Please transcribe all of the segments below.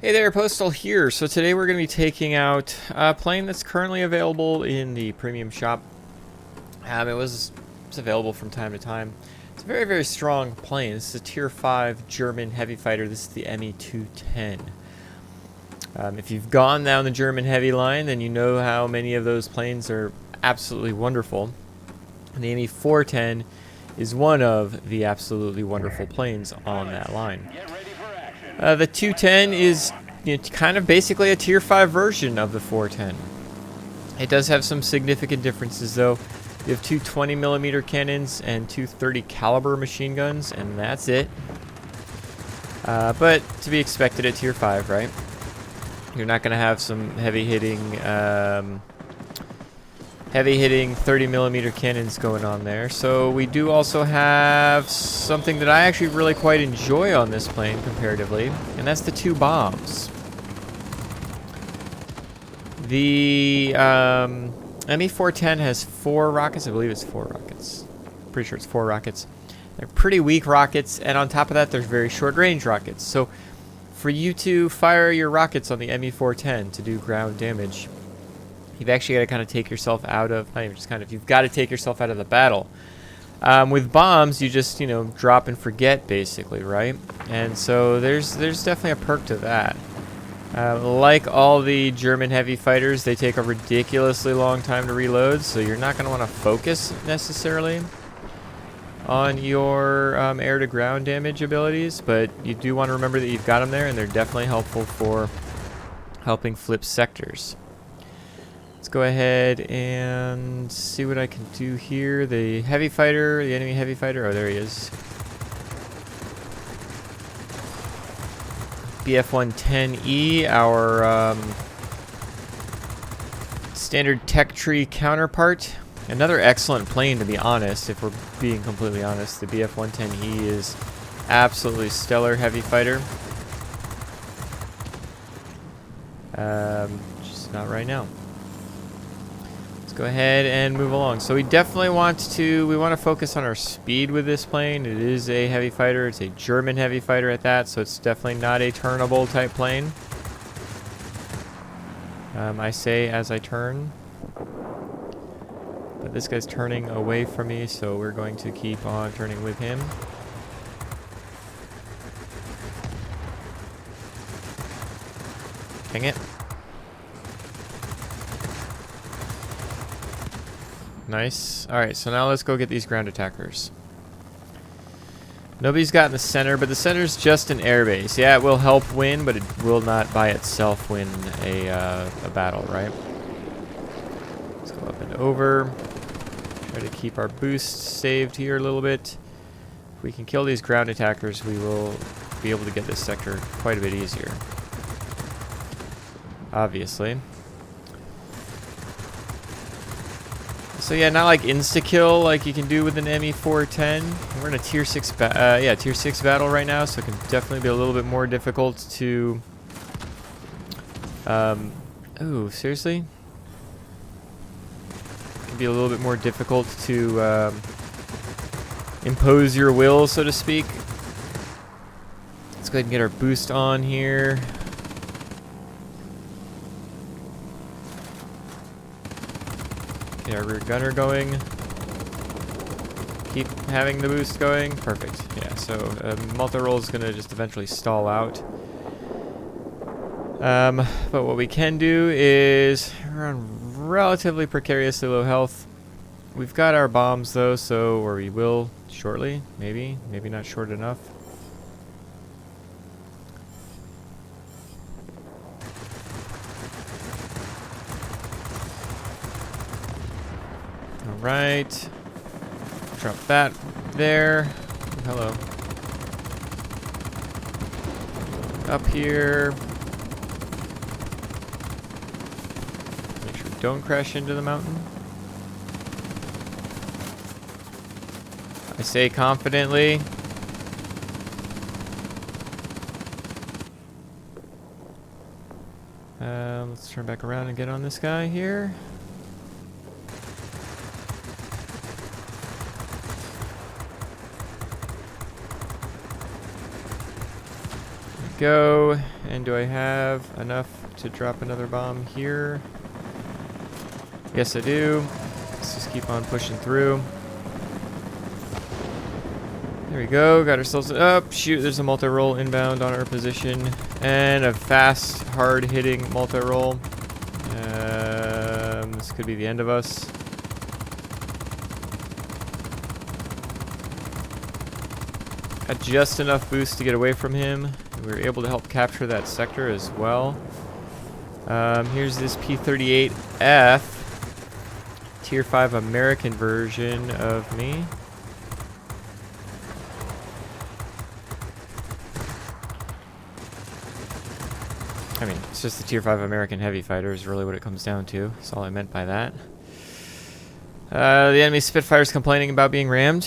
Hey there, Postal here. So today we're going to be taking out a plane that's currently available in the premium shop. It's available from time to time. It's a very, very strong plane. This is a Tier 5 German heavy fighter. This is the Me-210. If you've gone down the German heavy line, then you know how many of those planes are absolutely wonderful. And the Me-410 is one of the absolutely wonderful planes on that line. The 210 is kind of basically a Tier 5 version of the 410. It does have some significant differences, though. You have two 20mm cannons and two 30 caliber machine guns, and that's it. But to be expected at Tier 5, right? You're not going to have some heavy-hitting 30mm cannons going on there. So we do also have something that I actually really quite enjoy on this plane comparatively, and that's the two bombs. The Me-410 has 4 rockets. I believe it's 4 rockets. Pretty sure it's 4 rockets. They're pretty weak rockets, and on top of that, there's very short-range rockets. So for you to fire your rockets on the Me-410 to do ground damage, you've actually got to kind of take yourself out of, not even just kind of, you've got to take yourself out of the battle. With bombs, you just, drop and forget, basically, right? And so there's definitely a perk to that. Like all the German heavy fighters, they take a ridiculously long time to reload, so you're not going to want to focus necessarily on your air-to-ground damage abilities, but you do want to remember that you've got them there, and they're definitely helpful for helping flip sectors. Let's go ahead and see what I can do here. The heavy fighter, the enemy heavy fighter, oh, there he is. BF-110E, our standard tech tree counterpart. Another excellent plane, to be honest, if we're being completely honest. The BF-110E is absolutely stellar heavy fighter. Just not right now. Go ahead and move along. So we definitely want to focus on our speed with this plane. It is a heavy fighter. It's a German heavy fighter at that, so it's definitely not a turnable type plane. I say as I turn. But this guy's turning away from me, so we're going to keep on turning with him. Dang it. Nice. Alright, so now let's go get these ground attackers. Nobody's got in the center, but the center's just an airbase. Yeah, it will help win, but it will not by itself win a battle, right? Let's go up and over. Try to keep our boost saved here a little bit. If we can kill these ground attackers, we will be able to get this sector quite a bit easier. Obviously. So yeah, not like insta-kill like you can do with an Me-410. We're in a Tier 6 Tier 6 battle right now, so it can definitely be a little bit more difficult to... ooh, seriously? It can be a little bit more difficult to impose your will, so to speak. Let's go ahead and get our boost on here. Get our rear gunner going. Keep having the boost going. Perfect. Yeah, so multi-roll is going to just eventually stall out. But what we can do is we're on relatively precariously low health. We've got our bombs though, or we will shortly. Maybe not short enough. Right. Drop that there. Hello. Up here. Make sure we don't crash into the mountain. I say confidently. Let's turn back around and get on this guy here. go. And do I have enough to drop another bomb here? Yes, I do. Let's just keep on pushing through. There we go. Got ourselves up. Shoot, there's a multi-roll inbound on our position. And a fast, hard-hitting multi-roll. This could be the end of us. Got just enough boost to get away from him. We were able to help capture that sector as well. Here's this P-38F. Tier 5 American version of me. I mean, it's just the Tier 5 American heavy fighter is really what it comes down to. That's all I meant by that. The enemy Spitfire's complaining about being rammed.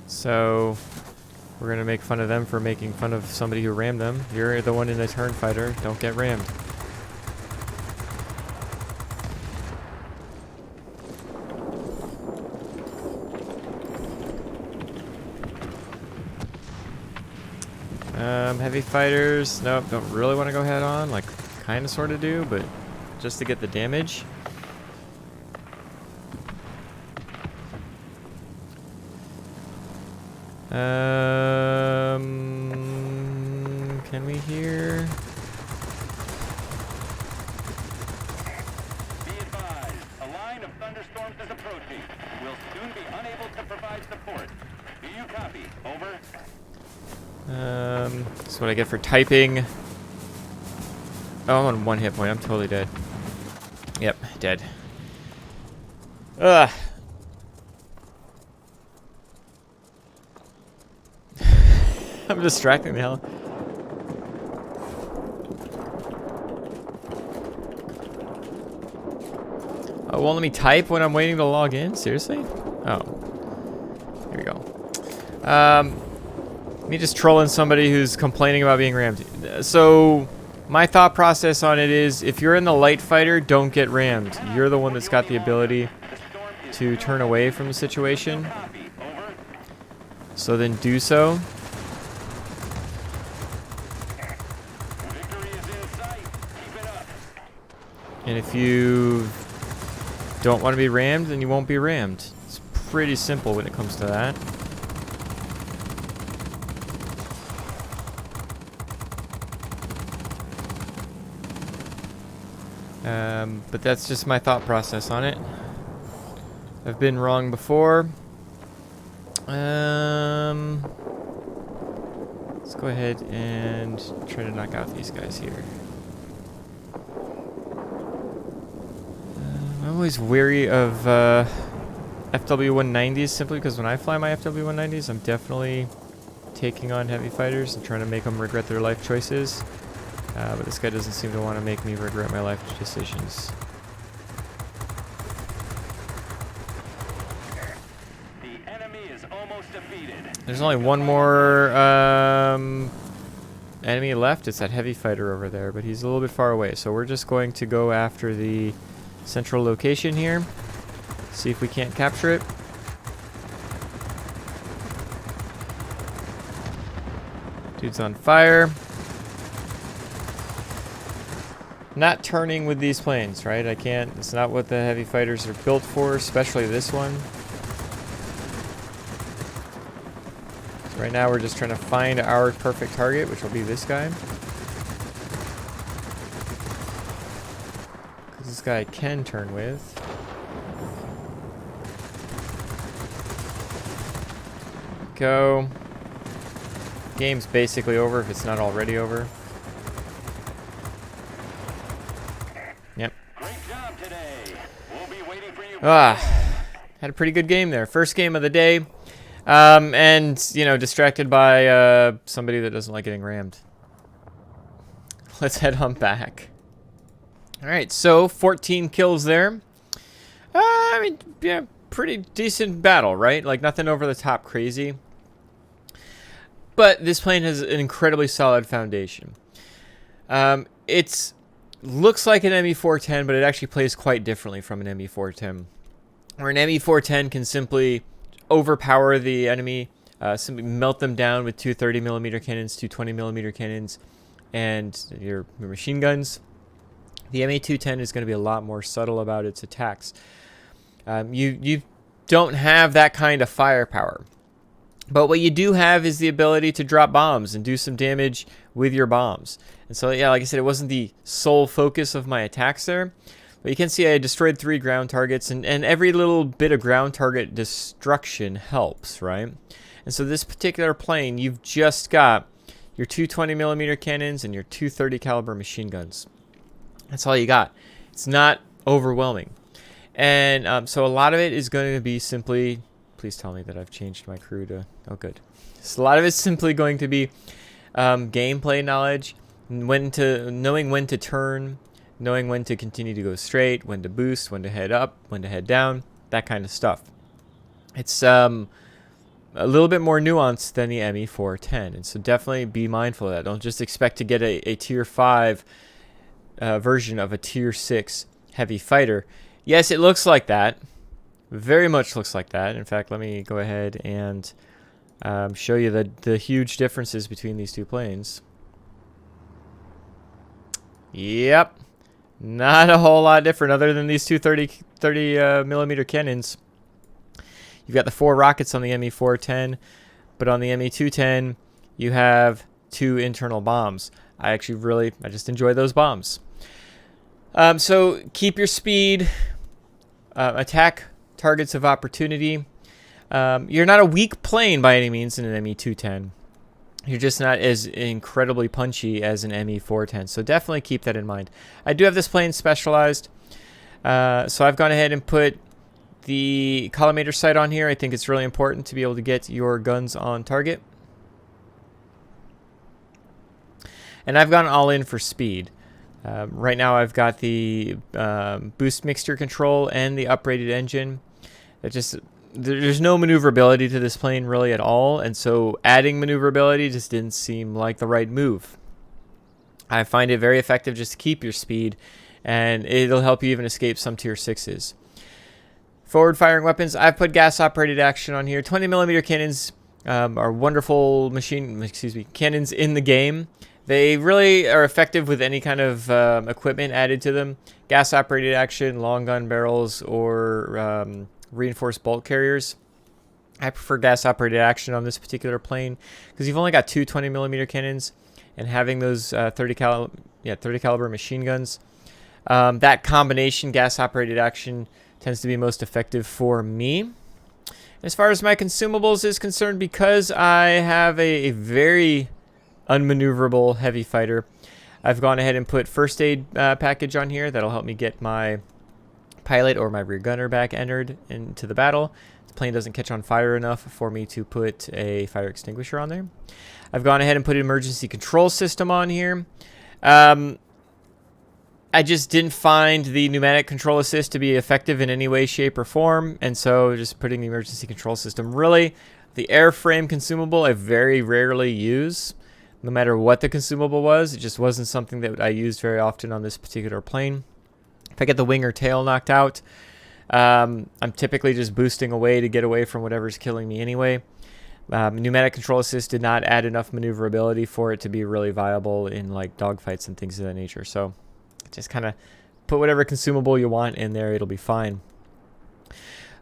So, we're going to make fun of them for making fun of somebody who rammed them. You're the one in a turn fighter. Don't get rammed. Heavy fighters. Nope, don't really want to go head on. Like, kind of sort of do, but just to get the damage. Can we hear? Be advised, a line of thunderstorms is approaching. We'll soon be unable to provide support. Do you copy? Over. That's what I get for typing. Oh, I'm on 1 hit point. I'm totally dead. Yep, dead. Ugh. I'm distracting the hell. Oh, won't let me type when I'm waiting to log in? Seriously? Oh. Here we go. Me just trolling somebody who's complaining about being rammed. So, my thought process on it is, if you're in the light fighter, don't get rammed. You're the one that's got the ability to turn away from the situation. So then do so. And if you don't want to be rammed, then you won't be rammed. It's pretty simple when it comes to that. But that's just my thought process on it. I've been wrong before. Let's go ahead and try to knock out these guys here. I'm always wary of FW-190s simply because when I fly my FW-190s, I'm definitely taking on heavy fighters and trying to make them regret their life choices. But this guy doesn't seem to want to make me regret my life decisions. The enemy is almost defeated. There's only one more enemy left. It's that heavy fighter over there, but he's a little bit far away. So we're just going to go after the central location here. See if we can't capture it. Dude's on fire. Not turning with these planes, right? I can't. It's not what the heavy fighters are built for, especially this one. So right now we're just trying to find our perfect target, which will be this guy. Because this guy can turn with. Go. Game's basically over if it's not already over. Yep. Great job today. We'll be waiting for you. Had a pretty good game there. First game of the day. And, you know, distracted by somebody that doesn't like getting rammed. Let's head on back. Alright, so 14 kills there. I mean, yeah, pretty decent battle, right? Like, nothing over the top crazy. But this plane has an incredibly solid foundation. It's looks like an ME-410, but it actually plays quite differently from an ME-410. where an ME410 can simply overpower the enemy, simply melt them down with two 30mm cannons, two 20mm cannons, and your machine guns. The ME210 is going to be a lot more subtle about its attacks. You don't have that kind of firepower. But what you do have is the ability to drop bombs and do some damage with your bombs. And so, yeah, like I said, it wasn't the sole focus of my attacks there. But you can see I destroyed 3 ground targets, and every little bit of ground target destruction helps, right? And so this particular plane, you've just got your two 20mm cannons and your two 30 caliber machine guns. That's all you got. It's not overwhelming. And so a lot of it is going to be simply... Please tell me that I've changed my crew to... Oh, good. So a lot of it's simply going to be gameplay knowledge, knowing when to turn, knowing when to continue to go straight, when to boost, when to head up, when to head down, that kind of stuff. It's a little bit more nuanced than the ME410, and so definitely be mindful of that. Don't just expect to get a Tier 5 version of a Tier 6 heavy fighter. Yes, it looks like that. Very much looks like that. In fact, let me go ahead and show you the huge differences between these two planes. Yep. Not a whole lot different other than these two 30mm cannons. You've got the 4 rockets on the ME410, but on the ME210, you have 2 internal bombs. I just enjoy those bombs. So keep your speed, attack targets of opportunity. You're not a weak plane by any means in an ME210. You're just not as incredibly punchy as an ME410, so definitely keep that in mind. I do have this plane specialized, so I've gone ahead and put the collimator sight on here. I think it's really important to be able to get your guns on target. And I've gone all in for speed. Right now I've got the boost mixture control and the uprated engine. There's no maneuverability to this plane really at all, and so adding maneuverability just didn't seem like the right move. I find it very effective just to keep your speed, and it'll help you even escape some Tier 6s. Forward firing weapons, I've put gas operated action on here. 20mm cannons are wonderful cannons in the game. They really are effective with any kind of equipment added to them. Gas operated action, long gun barrels, or reinforced bolt carriers. I prefer gas operated action on this particular plane because you've only got 2 20mm cannons, and having those 30 caliber machine guns, that combination gas operated action tends to be most effective for me. As far as my consumables is concerned, because I have a very unmaneuverable heavy fighter, I've gone ahead and put first aid package on here that'll help me get my pilot or my rear gunner back entered into the battle. The plane doesn't catch on fire enough for me to put a fire extinguisher on there. I've gone ahead and put an emergency control system on here. I just didn't find the pneumatic control assist to be effective in any way, shape, or form, and so just putting the emergency control system. Really, the airframe consumable I very rarely use. No matter what the consumable was, it just wasn't something that I used very often on this particular plane. If I get the wing or tail knocked out, I'm typically just boosting away to get away from whatever's killing me anyway. Pneumatic control assist did not add enough maneuverability for it to be really viable in like dogfights and things of that nature. So just kind of put whatever consumable you want in there, it'll be fine.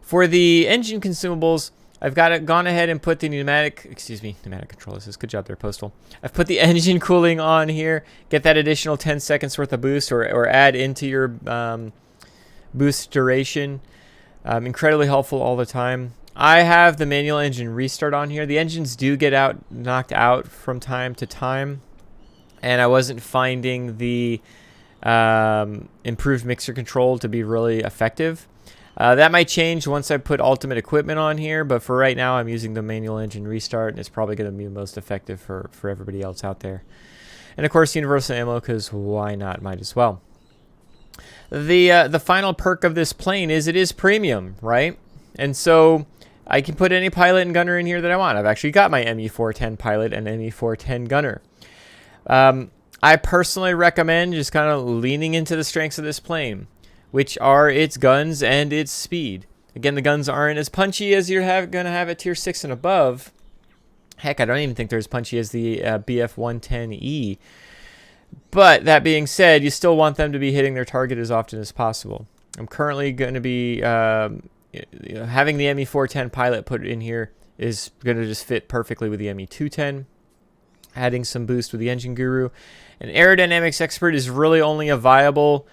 For the engine consumables, I've gone ahead and put the pneumatic control assist. Good job there, Postal. I've put the engine cooling on here. Get that additional 10 seconds worth of boost, or add into your boost duration. Incredibly helpful all the time. I have the manual engine restart on here. The engines do get knocked out from time to time, and I wasn't finding the improved mixer control to be really effective. That might change once I put ultimate equipment on here, but for right now I'm using the manual engine restart, and it's probably going to be most effective for everybody else out there. And of course universal ammo, because why not, might as well. The final perk of this plane is it is premium, right? And so I can put any pilot and gunner in here that I want. I've actually got my ME410 pilot and ME410 gunner. I personally recommend just kind of leaning into the strengths of this plane, which are its guns and its speed. Again, the guns aren't as punchy as you're going to have at tier 6 and above. Heck, I don't even think they're as punchy as the BF-110E. But that being said, you still want them to be hitting their target as often as possible. I'm currently going to be having the ME-410 pilot put in here is going to just fit perfectly with the ME-210. Adding some boost with the engine guru. An aerodynamics expert is really only a viable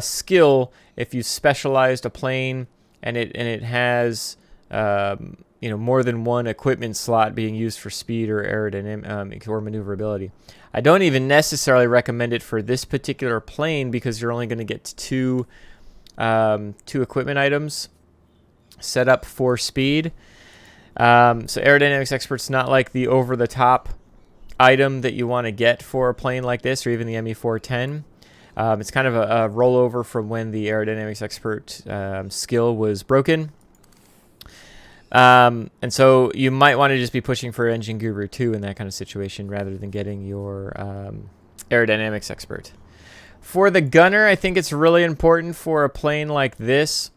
skill if you specialized a plane and it has more than one equipment slot being used for speed or aerodynamic or maneuverability. I don't even necessarily recommend it for this particular plane because you're only going to get two equipment items set up for speed. So aerodynamics expert's not like the over-the-top item that you want to get for a plane like this or even the ME-410. It's kind of a rollover from when the aerodynamics expert skill was broken. And so you might want to just be pushing for engine guru 2 in that kind of situation rather than getting your aerodynamics expert. For the gunner, I think it's really important for a plane like this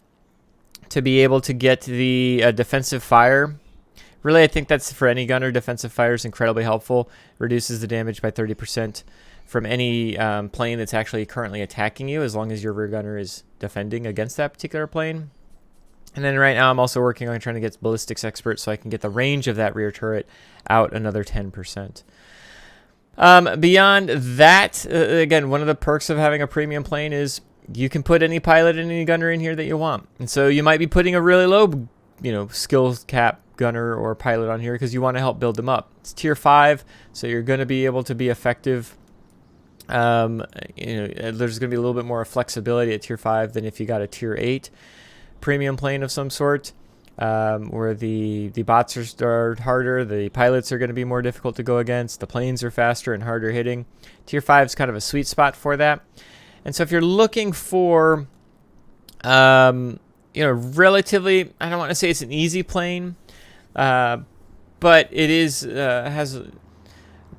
to be able to get the defensive fire. Really, I think that's for any gunner. Defensive fire is incredibly helpful. Reduces the damage by 30% from any plane that's actually currently attacking you, as long as your rear gunner is defending against that particular plane. And then right now I'm also working on trying to get ballistics expert so I can get the range of that rear turret out another 10%. Beyond that, again, one of the perks of having a premium plane is you can put any pilot and any gunner in here that you want. And so you might be putting a really low, skill cap gunner or pilot on here because you want to help build them up. It's tier 5, so you're going to be able to be effective. There's going to be a little bit more flexibility at tier 5 than if you got a tier 8 premium plane of some sort, where the bots are harder, the pilots are going to be more difficult to go against, the planes are faster and harder hitting. Tier 5 is kind of a sweet spot for that. And so if you're looking for, relatively, I don't want to say it's an easy plane, but it is has a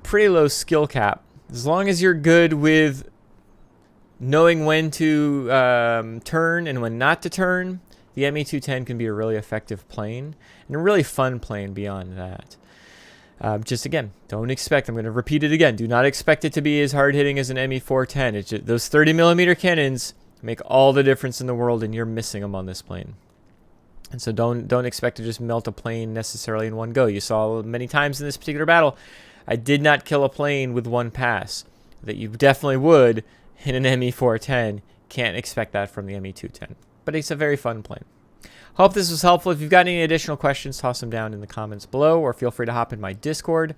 pretty low skill cap. As long as you're good with knowing when to turn and when not to turn, the ME-210 can be a really effective plane and a really fun plane beyond that. Just again, don't expect, I'm going to repeat it again, do not expect it to be as hard hitting as an ME-410. It's just, those 30mm cannons make all the difference in the world and you're missing them on this plane. And so don't expect to just melt a plane necessarily in one go. You saw many times in this particular battle, I did not kill a plane with one pass. That you definitely would in an ME-410. Can't expect that from the ME-210. But it's a very fun plane. Hope this was helpful. If you've got any additional questions, toss them down in the comments below, or feel free to hop in my Discord.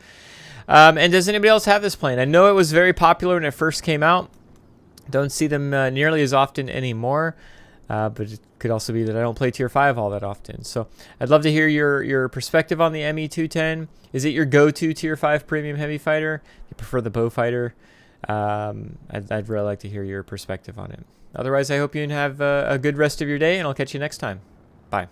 And does anybody else have this plane? I know it was very popular when it first came out. Don't see them nearly as often anymore. But it could also be that I don't play tier 5 all that often. So I'd love to hear your perspective on the ME-210. Is it your go-to tier 5 premium heavy fighter? Do you prefer the bow fighter? I'd really like to hear your perspective on it. Otherwise, I hope you have a good rest of your day, and I'll catch you next time. Bye.